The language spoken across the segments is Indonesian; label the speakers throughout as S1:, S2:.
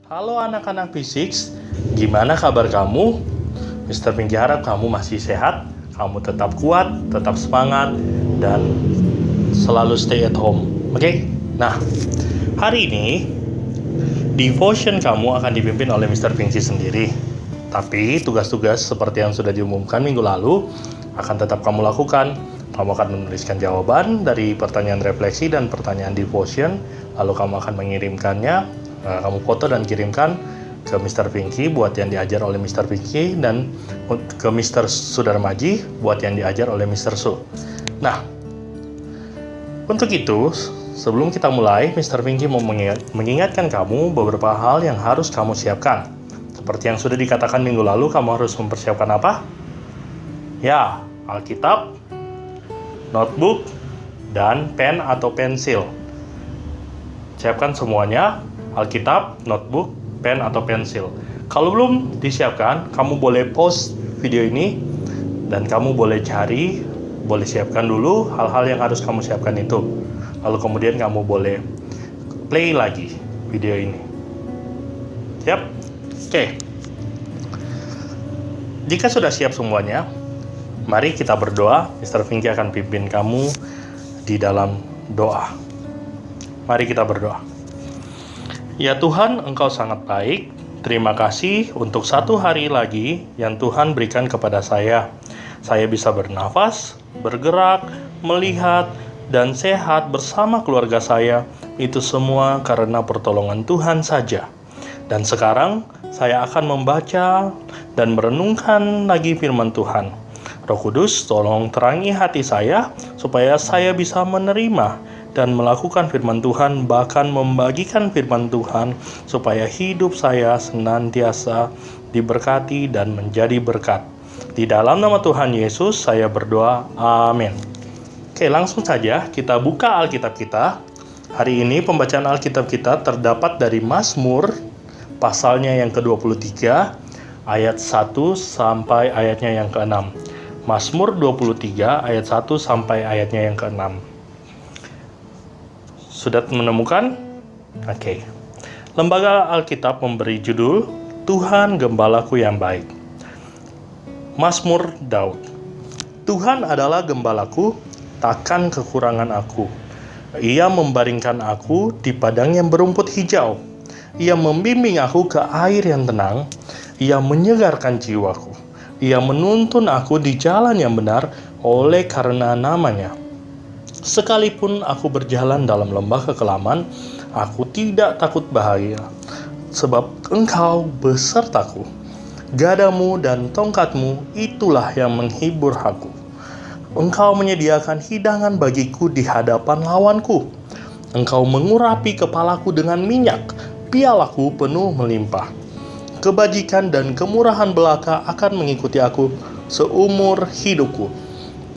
S1: Halo anak-anak fisik, gimana kabar kamu? Mr. Pinky harap kamu masih sehat, kamu tetap kuat, tetap semangat, dan selalu stay at home. Oke? Nah, hari ini devotion kamu akan dipimpin oleh Mr. Pinky sendiri. Tapi tugas-tugas seperti yang sudah diumumkan minggu lalu akan tetap kamu lakukan. Kamu akan menuliskan jawaban dari pertanyaan refleksi dan pertanyaan devotion, lalu kamu akan mengirimkannya. Kamu foto dan kirimkan ke Mr. Pinky buat yang diajar oleh Mr. Pinky, dan ke Mr. Sudarmaji buat yang diajar oleh Mr. Su. Nah, untuk itu, sebelum kita mulai, Mr. Pinky mau mengingatkan kamu beberapa hal yang harus kamu siapkan. Seperti yang sudah dikatakan minggu lalu, kamu harus mempersiapkan apa? Ya, Alkitab, notebook, dan pen atau pensil. Siapkan semuanya, Alkitab, notebook, pen atau pensil. Kalau belum disiapkan, kamu boleh pause video ini dan kamu boleh cari, boleh siapkan dulu hal-hal yang harus kamu siapkan itu. Lalu kemudian kamu boleh play lagi video ini. Siap? Oke. Jika sudah siap semuanya, mari kita berdoa. Mr. Pinky akan pimpin kamu di dalam doa. Mari kita berdoa. Ya Tuhan, Engkau sangat baik. Terima kasih untuk satu hari lagi yang Tuhan berikan kepada saya. Saya bisa bernafas, bergerak, melihat, dan sehat bersama keluarga saya. Itu semua karena pertolongan Tuhan saja. Dan sekarang saya akan membaca dan merenungkan lagi firman Tuhan. Roh Kudus, tolong terangi hati saya supaya saya bisa menerima dan melakukan firman Tuhan, bahkan membagikan firman Tuhan supaya hidup saya senantiasa diberkati dan menjadi berkat. Di dalam nama Tuhan Yesus saya berdoa, amin. Oke, langsung saja kita buka Alkitab kita. Hari ini pembacaan Alkitab kita terdapat dari Mazmur pasalnya yang ke-23 ayat 1 sampai ayatnya yang ke-6. Mazmur 23 ayat 1 sampai ayatnya yang ke-6. Sudah menemukan? Oke. Lembaga Alkitab memberi judul Tuhan Gembalaku yang Baik. Mazmur Daud. Tuhan adalah gembalaku, takkan kekurangan aku. Ia membaringkan aku di padang yang berumput hijau. Ia membimbing aku ke air yang tenang. Ia menyegarkan jiwaku. Ia menuntun aku di jalan yang benar oleh karena namanya. Sekalipun aku berjalan dalam lembah kekelaman, aku tidak takut bahaya, sebab Engkau besertaku. Gadamu dan tongkatmu itulah yang menghibur aku. Engkau menyediakan hidangan bagiku di hadapan lawanku. Engkau mengurapi kepalaku dengan minyak, pialaku penuh melimpah. Kebajikan dan kemurahan belaka akan mengikuti aku seumur hidupku,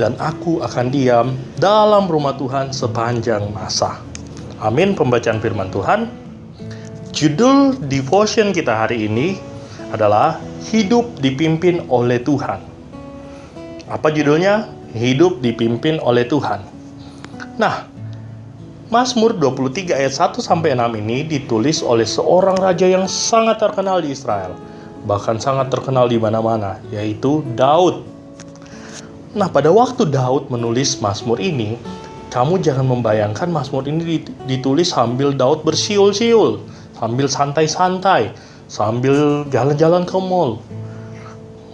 S1: dan aku akan diam dalam rumah Tuhan sepanjang masa. Amin. Pembacaan firman Tuhan. Judul devotion kita hari ini adalah Hidup Dipimpin oleh Tuhan. Apa judulnya? Hidup dipimpin oleh Tuhan. Nah, Mazmur 23 ayat 1 sampai 6 ini ditulis oleh seorang raja yang sangat terkenal di Israel, bahkan sangat terkenal di mana-mana, yaitu Daud. Nah, pada waktu Daud menulis Mazmur ini, kamu jangan membayangkan Mazmur ini ditulis sambil Daud bersiul-siul, sambil santai-santai, sambil jalan-jalan ke mall.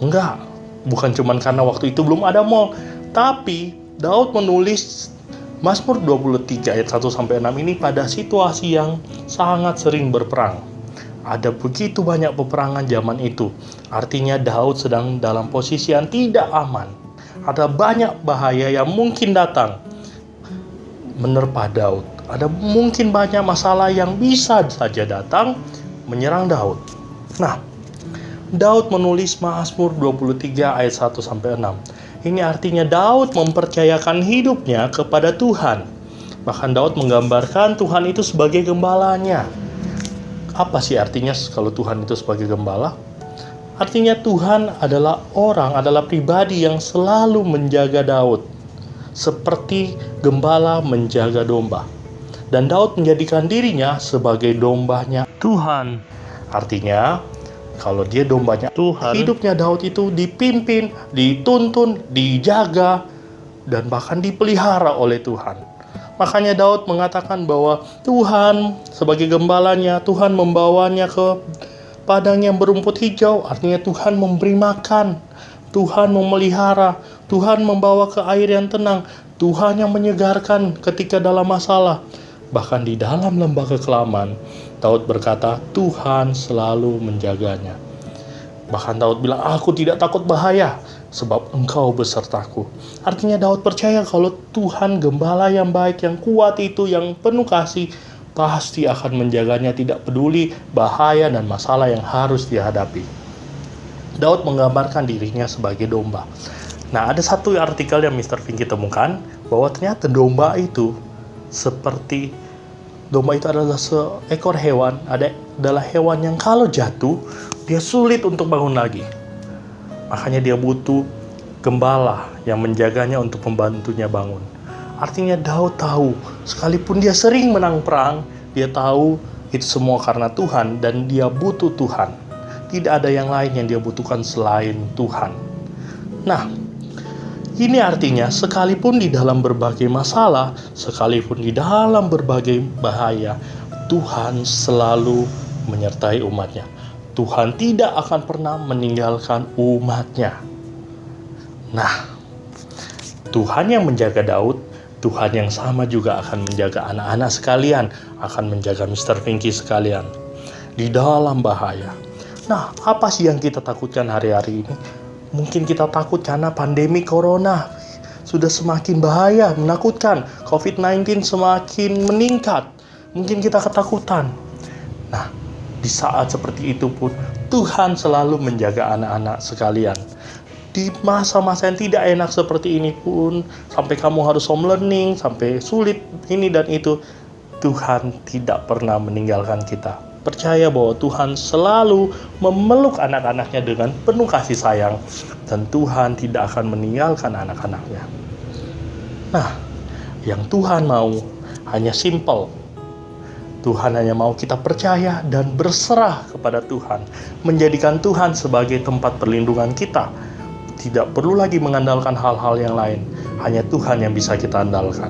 S1: Enggak, bukan cuma karena waktu itu belum ada mall, tapi Daud menulis Mazmur 23 ayat 1 sampai 6 ini pada situasi yang sangat sering berperang. Ada begitu banyak peperangan zaman itu. Artinya Daud sedang dalam posisi yang tidak aman. Ada banyak bahaya yang mungkin datang menerpa Daud. Ada mungkin banyak masalah yang bisa saja datang menyerang Daud. Nah, Daud menulis Mazmur 23 ayat 1 sampai 6. Ini artinya Daud mempercayakan hidupnya kepada Tuhan. Bahkan Daud menggambarkan Tuhan itu sebagai gembalanya. Apa sih artinya kalau Tuhan itu sebagai gembala? Artinya Tuhan adalah pribadi yang selalu menjaga Daud, seperti gembala menjaga domba. Dan Daud menjadikan dirinya sebagai dombanya Tuhan. Artinya, kalau dia dombanya
S2: Tuhan,
S1: hidupnya Daud itu dipimpin, dituntun, dijaga, dan bahkan dipelihara oleh Tuhan. Makanya Daud mengatakan bahwa Tuhan sebagai gembalanya, Tuhan membawanya ke padang yang berumput hijau. Artinya Tuhan memberi makan, Tuhan memelihara, Tuhan membawa ke air yang tenang, Tuhan yang menyegarkan ketika dalam masalah. Bahkan di dalam lembah kekelaman, Daud berkata, Tuhan selalu menjaganya. Bahkan Daud bilang, aku tidak takut bahaya, sebab engkau besertaku. Artinya Daud percaya kalau Tuhan gembala yang baik, yang kuat itu, yang penuh kasih, pasti akan menjaganya, tidak peduli bahaya dan masalah yang harus dihadapi. Daud menggambarkan dirinya sebagai domba. Nah, ada satu artikel yang Mr. Vinky temukan, bahwa ternyata domba itu adalah seekor hewan, adalah hewan yang kalau jatuh, dia sulit untuk bangun lagi. Makanya dia butuh gembala yang menjaganya untuk membantunya bangun. Artinya Daud tahu, sekalipun dia sering menang perang, dia tahu itu semua karena Tuhan dan dia butuh Tuhan. Tidak ada yang lain yang dia butuhkan selain Tuhan. Nah, ini artinya sekalipun di dalam berbagai masalah, sekalipun di dalam berbagai bahaya, Tuhan selalu menyertai umatnya. Tuhan tidak akan pernah meninggalkan umatnya. Nah, Tuhan yang menjaga Daud, Tuhan yang sama juga akan menjaga anak-anak sekalian, akan menjaga Mr. Vinky sekalian di dalam bahaya. Nah, apa sih yang kita takutkan hari-hari ini? Mungkin kita takut karena pandemi corona sudah semakin bahaya, menakutkan. COVID-19 semakin meningkat. Mungkin kita ketakutan. Nah, di saat seperti itu pun, Tuhan selalu menjaga anak-anak sekalian. Di masa-masa yang tidak enak seperti ini pun, sampai kamu harus home learning, sampai sulit ini dan itu, Tuhan tidak pernah meninggalkan kita. Percaya bahwa Tuhan selalu memeluk anak-anaknya dengan penuh kasih sayang, dan Tuhan tidak akan meninggalkan anak-anaknya. Nah, yang Tuhan mau hanya simple. Tuhan hanya mau kita percaya dan berserah kepada Tuhan, menjadikan Tuhan sebagai tempat perlindungan kita. Tidak perlu lagi mengandalkan hal-hal yang lain, hanya Tuhan yang bisa kita andalkan.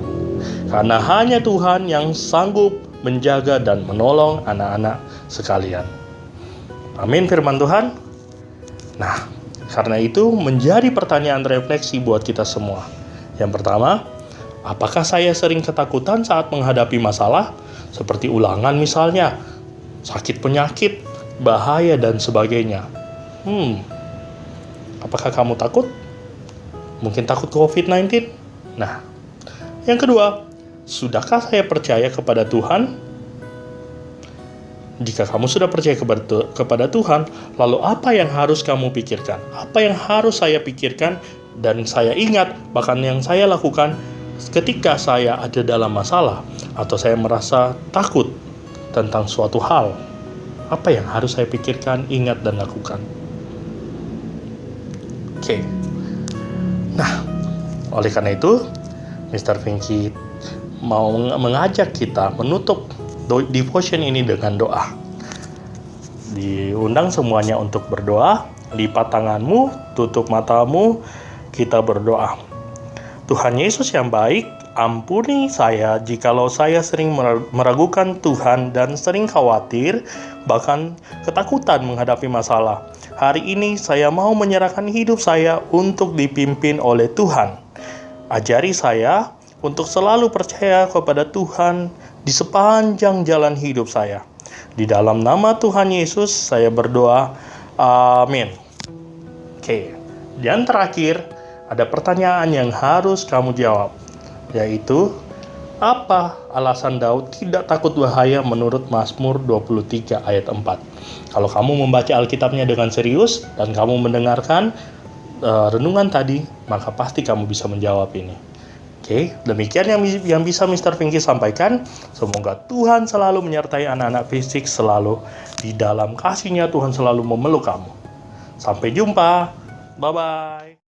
S1: Karena hanya Tuhan yang sanggup menjaga dan menolong anak-anak sekalian. Amin firman Tuhan. Nah, karena itu menjadi pertanyaan refleksi buat kita semua. Yang pertama, apakah saya sering ketakutan saat menghadapi masalah? Seperti ulangan misalnya, sakit penyakit, bahaya dan sebagainya. Apakah kamu takut? Mungkin takut COVID-19? Nah, yang kedua, sudahkah saya percaya kepada Tuhan? Jika kamu sudah percaya kepada Tuhan, lalu apa yang harus kamu pikirkan? Apa yang harus saya pikirkan dan saya ingat, bahkan yang saya lakukan ketika saya ada dalam masalah atau saya merasa takut tentang suatu hal? Apa yang harus saya pikirkan, ingat, dan lakukan? Oke. Nah, oleh karena itu, Mr. Vinky mau mengajak kita menutup devotion ini dengan doa. Diundang semuanya untuk berdoa. Lipat tanganmu, tutup matamu, kita berdoa. Tuhan Yesus yang baik, ampuni saya jikalau saya sering meragukan Tuhan dan sering khawatir, bahkan ketakutan menghadapi masalah. Hari ini saya mau menyerahkan hidup saya untuk dipimpin oleh Tuhan. Ajari saya untuk selalu percaya kepada Tuhan di sepanjang jalan hidup saya. Di dalam nama Tuhan Yesus saya berdoa. Amin. Oke. Dan terakhir, ada pertanyaan yang harus kamu jawab, yaitu apa alasan Daud tidak takut bahaya menurut Mazmur 23 ayat 4? Kalau kamu membaca Alkitabnya dengan serius dan kamu mendengarkan renungan tadi, maka pasti kamu bisa menjawab ini. Oke, demikian yang bisa Mr. Vinky sampaikan. Semoga Tuhan selalu menyertai anak-anak fisik, selalu di dalam kasih-Nya Tuhan selalu memeluk kamu. Sampai jumpa. Bye-bye.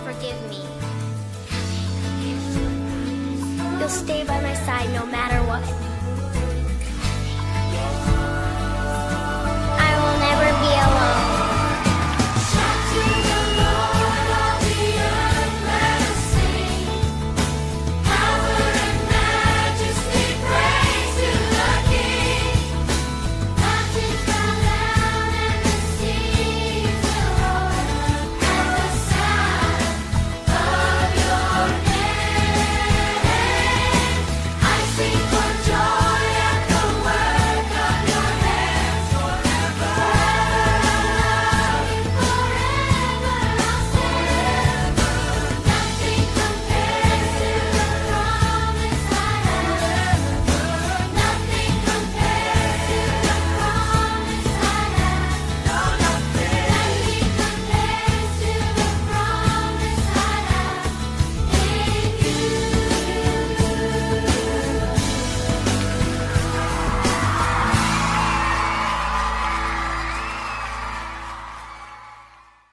S2: forgive me. You'll stay by my side no matter what.